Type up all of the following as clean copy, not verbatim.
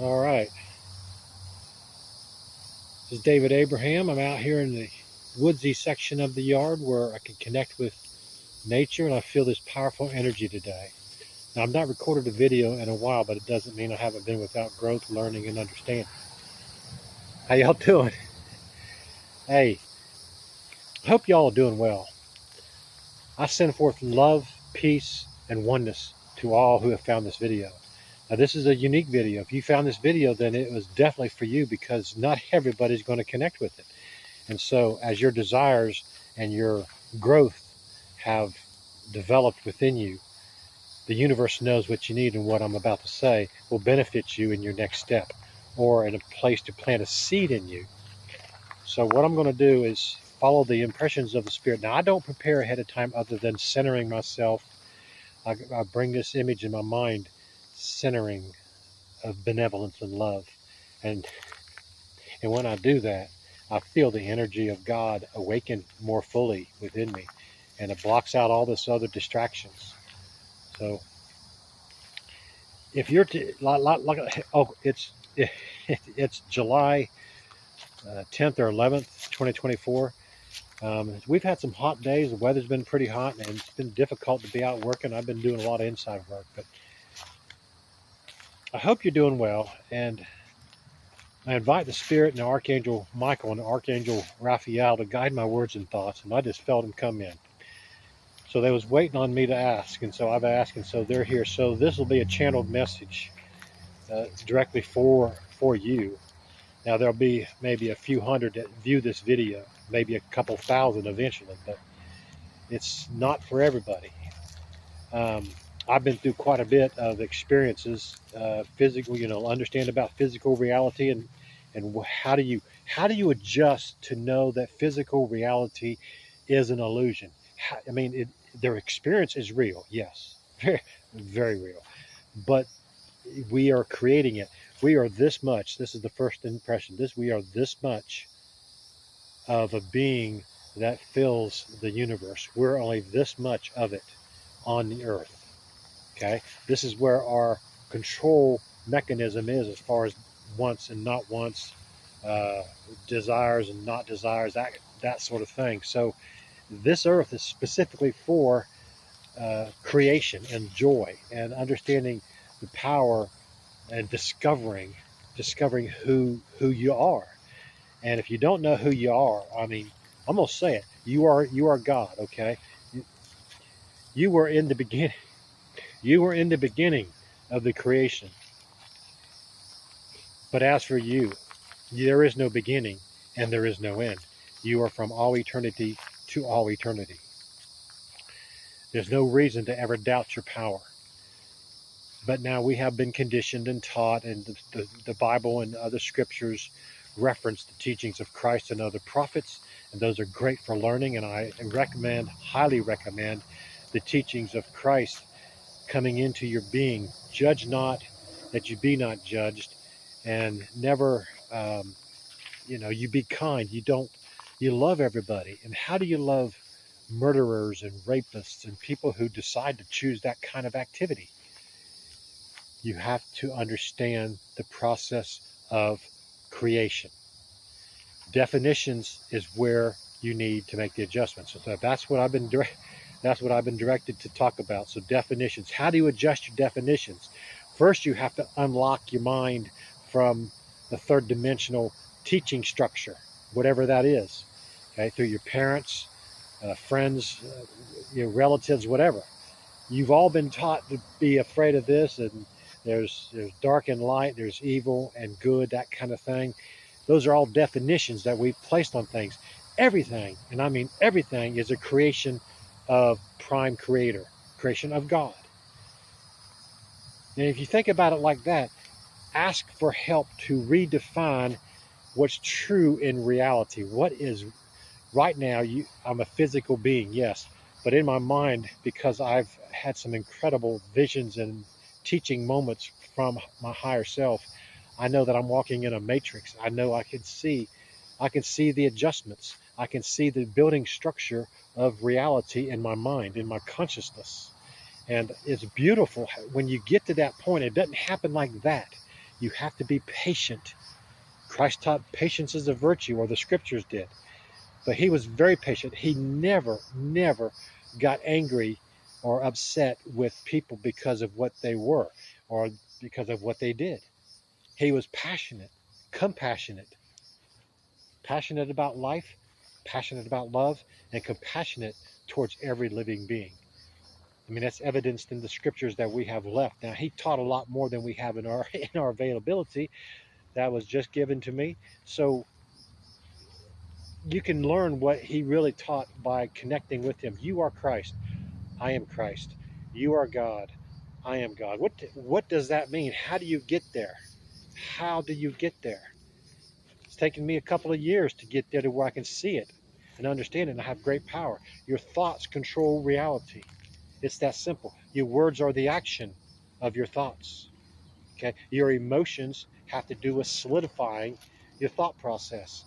All right, this is David Abraham. I'm out here in the woodsy section of the yard where I can connect with nature, and I feel this powerful energy today. Now, I've not recorded a video in a while, but it doesn't mean I haven't been without growth, learning, and understanding. How y'all doing? Hey, I hope y'all are doing well. I send forth love, peace, and oneness to all who have found this video. Now, this is a unique video. If you found this video, then it was definitely for you, because not everybody's going to connect with it. And so as your desires and your growth have developed within you, the universe knows what you need, and what I'm about to say will benefit you in your next step, or in a place to plant a seed in you. So what I'm going to do is follow the impressions of the Spirit. Now, I don't prepare ahead of time other than centering myself. I bring this image in my mind, centering of benevolence and love. And when I do that, I feel the energy of God awaken more fully within me, and it blocks out all this other distractions. So if you're it's July 10th or 11th, 2024. We've had some hot days. The weather's been pretty hot, and it's been difficult to be out working. I've been doing a lot of inside work, but I hope you're doing well. And I invite the Spirit and the Archangel Michael and the Archangel Raphael to guide my words and thoughts, and I just felt them come in. So they was waiting on me to ask, and so I've asked, and so they're here. So this will be a channeled message directly for you. Now, there'll be maybe a few hundred that view this video, maybe a couple thousand eventually, but it's not for everybody. I've been through quite a bit of experiences, physical, understand about physical reality, and how do you adjust to know that physical reality is an illusion? Their experience is real, yes, very, very real, but we are creating it. We are this much. This is the first impression. We are this much of a being that fills the universe. We're only this much of it on the earth. Okay, this is where our control mechanism is, as far as wants and not wants, desires and not desires, that sort of thing. So this earth is specifically for creation and joy, and understanding the power, and discovering who you are. And if you don't know who you are, I'm gonna say it. You are God. Okay, you were in the beginning. You were in the beginning of the creation. But as for you, there is no beginning and there is no end. You are from all eternity to all eternity. There's no reason to ever doubt your power. But now we have been conditioned and taught, and the Bible and other scriptures reference the teachings of Christ and other prophets, and those are great for learning. And I highly recommend the teachings of Christ coming into your being. Judge not, that you be not judged, and never, you be kind. You love everybody. And how do you love murderers and rapists and people who decide to choose that kind of activity? You have to understand the process of creation. Definitions is where you need to make the adjustments. So that's what I've been directed to talk about. So definitions. How do you adjust your definitions? First, you have to unlock your mind from the third dimensional teaching structure, whatever that is. Okay, through your parents, friends, your relatives, whatever. You've all been taught to be afraid of this, and there's dark and light, there's evil and good, that kind of thing. Those are all definitions that we've placed on things. Everything, and I mean everything, is a creation of Prime Creator, creation of God. And if you think about it like that, ask for help to redefine what's true in reality. What is right now? I'm a physical being, yes, but in my mind, because I've had some incredible visions and teaching moments from my higher self, I know that I'm walking in a matrix. I know I can see the adjustments. I can see the building structure of reality in my mind, in my consciousness. And it's beautiful when you get to that point. It doesn't happen like that. You have to be patient. Christ taught patience is a virtue, or the scriptures did. But he was very patient. He never got angry or upset with people because of what they were or because of what they did. He was passionate, compassionate, passionate about life, passionate about love, and compassionate towards every living being. I mean, that's evidenced in the scriptures that we have left. Now, he taught a lot more than we have in our availability. That was just given to me. So you can learn what he really taught by connecting with him. You are Christ. I am Christ. You are God. I am God. What does that mean? How do you get there? How do you get there? It's taken me a couple of years to get there to where I can see it and understand it and have great power. Your thoughts control reality. It's that simple. Your words are the action of your thoughts. Okay? Your emotions have to do with solidifying your thought process.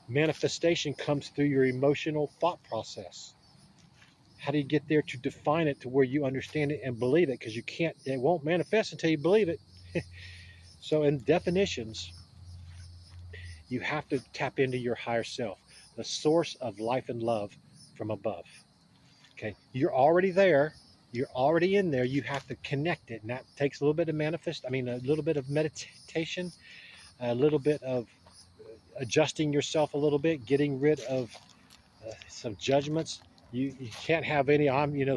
Manifestation comes through your emotional thought process. How do you get there to define it to where you understand it and believe it? Because it won't manifest until you believe it. So in definitions, you have to tap into your higher self, the source of life and love from above. Okay, you're already there. You're already in there. You have to connect it, and that takes a little bit of a little bit of meditation, a little bit of adjusting yourself a little bit, getting rid of some judgments. You can't have any.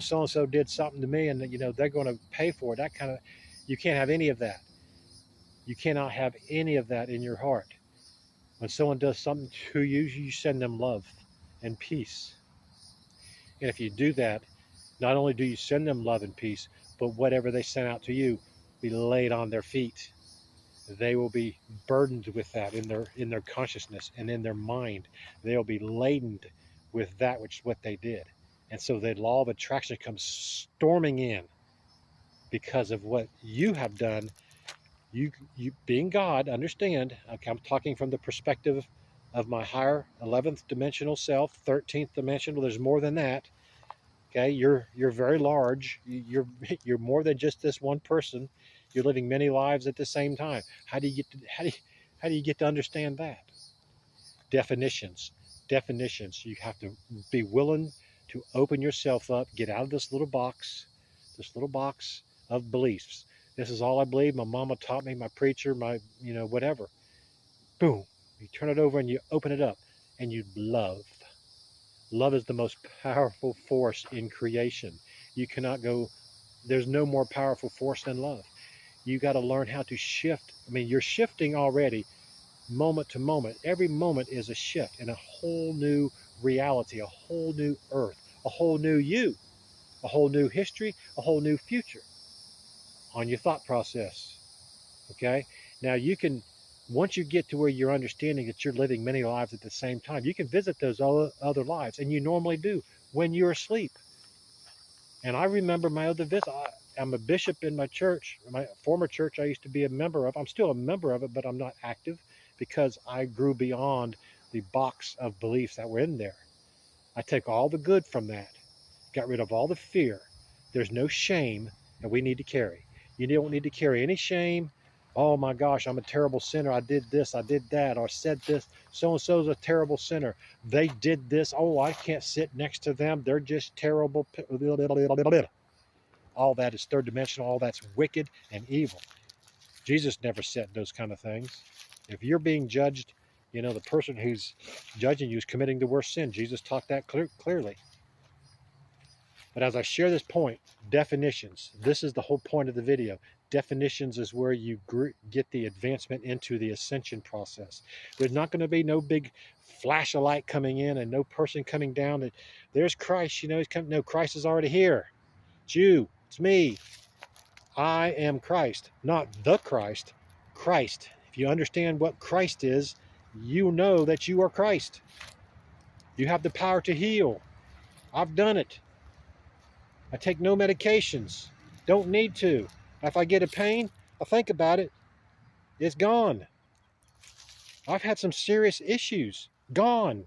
So and so did something to me, and they're going to pay for it. That kind of, you can't have any of that. You cannot have any of that in your heart. When someone does something to you, you send them love and peace. And if you do that, not only do you send them love and peace, but whatever they send out to you be laid on their feet. They will be burdened with that in their consciousness and in their mind. They'll be laden with that which is what they did. And so the law of attraction comes storming in because of what you have done. You being God, understand, okay, I'm talking from the perspective of my higher 11th dimensional self, 13th dimensional. There's more than that. Okay, you're very large. You're more than just this one person. You're living many lives at the same time. How do you get to understand that? Definitions. You have to be willing to open yourself up, get out of this little box of beliefs. This is all I believe. My mama taught me, my preacher, my whatever. Boom. You turn it over and you open it up and you love. Love is the most powerful force in creation. You cannot go, there's no more powerful force than love. You got to learn how to shift. I mean, you're shifting already moment to moment. Every moment is a shift in a whole new reality, a whole new earth, a whole new you, a whole new history, a whole new future on your thought process. Okay? Now you can, once you get to where you're understanding that you're living many lives at the same time, you can visit those other lives, and you normally do when you're asleep. And I remember my other visit. I'm a bishop in my church, my former church I used to be a member of. I'm still a member of it, but I'm not active because I grew beyond the box of beliefs that were in there. I take all the good from that, got rid of all the fear. There's no shame that we need to carry. You don't need to carry any shame. Oh my gosh, I'm a terrible sinner. I did this, I did that, or said this. So-and-so's a terrible sinner. They did this. Oh, I can't sit next to them. They're just terrible. All that is third dimensional. All that's wicked and evil. Jesus never said those kind of things. If you're being judged, the person who's judging you is committing the worst sin. Jesus taught that clearly. But as I share this point, definitions, this is the whole point of the video. Definitions is where you get the advancement into the ascension process. There's not going to be no big flash of light coming in and no person coming down. That there's Christ, he's coming. No, Christ is already here. It's you. It's me. I am Christ, not the Christ. Christ. If you understand what Christ is, you know that you are Christ. You have the power to heal. I've done it. I take no medications. Don't need to. If I get a pain, I think about it. It's gone. I've had some serious issues. Gone.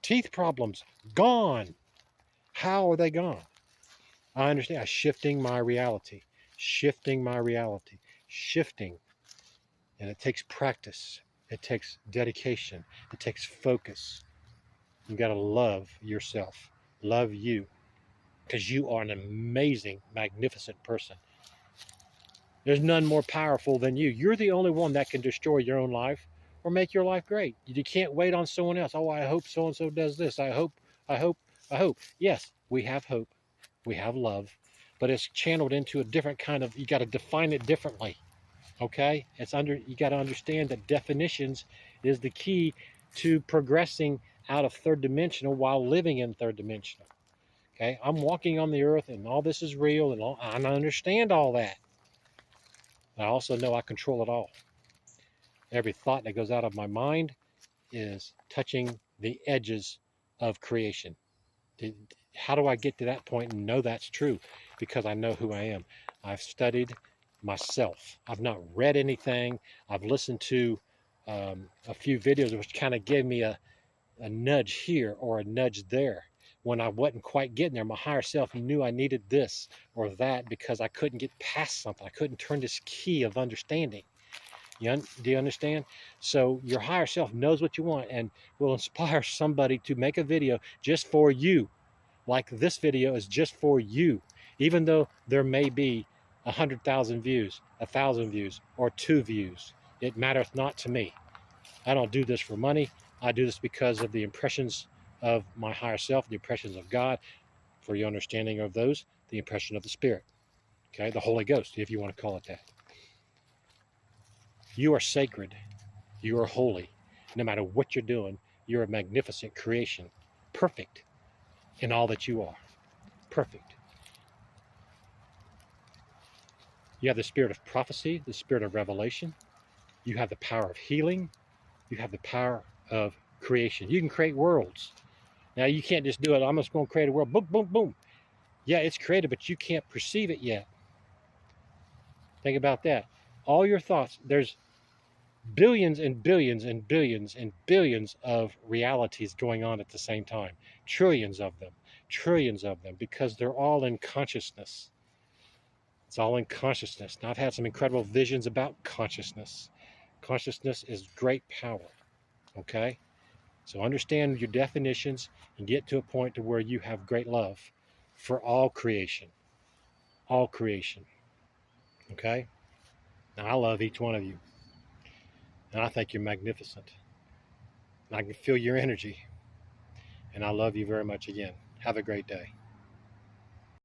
Teeth problems. Gone. How are they gone? I understand. Shifting my reality. Shifting my reality. Shifting. And it takes practice. It takes dedication. It takes focus. You got to love yourself. Love you. Because you are an amazing, magnificent person. There's none more powerful than you. You're the only one that can destroy your own life or make your life great. You can't wait on someone else. Oh, I hope so-and-so does this. I hope. Yes, we have hope. We have love. But it's channeled into a different kind of, you got to define it differently. Okay? You got to understand that definitions is the key to progressing out of third dimensional while living in third dimensional. Okay? I'm walking on the earth and all this is real and I understand all that. I also know I control it all. Every thought that goes out of my mind is touching the edges of creation. How do I get to that point and know that's true? Because I know who I am. I've studied myself. I've not read anything. I've listened to a few videos which kind of gave me a nudge here or a nudge there. When I wasn't quite getting there, my higher self knew I needed this or that because I couldn't get past something. I couldn't turn this key of understanding. Do you understand? So your higher self knows what you want and will inspire somebody to make a video just for you. Like this video is just for you. Even though there may be 100,000 views, 1,000 views, or 2 views. It mattereth not to me. I don't do this for money. I do this because of the impressions of my higher self, the impressions of God. For your understanding of those, the impression of the Spirit. Okay, the Holy Ghost, if you want to call it that. You are sacred. You are holy. No matter what you're doing, you're a magnificent creation. Perfect in all that you are. Perfect. You have the spirit of prophecy, the spirit of revelation. You have the power of healing. You have the power of creation. You can create worlds. Now, you can't just do it. I'm just going to create a world. Boom, boom, boom. Yeah, it's created, but you can't perceive it yet. Think about that. All your thoughts, there's billions and billions and billions and billions of realities going on at the same time. Trillions of them, because they're all in consciousness. It's all in consciousness. Now, I've had some incredible visions about consciousness. Consciousness is great power, okay? So understand your definitions and get to a point to where you have great love for all creation, okay? Now, I love each one of you, and I think you're magnificent. And I can feel your energy, and I love you very much again. Have a great day.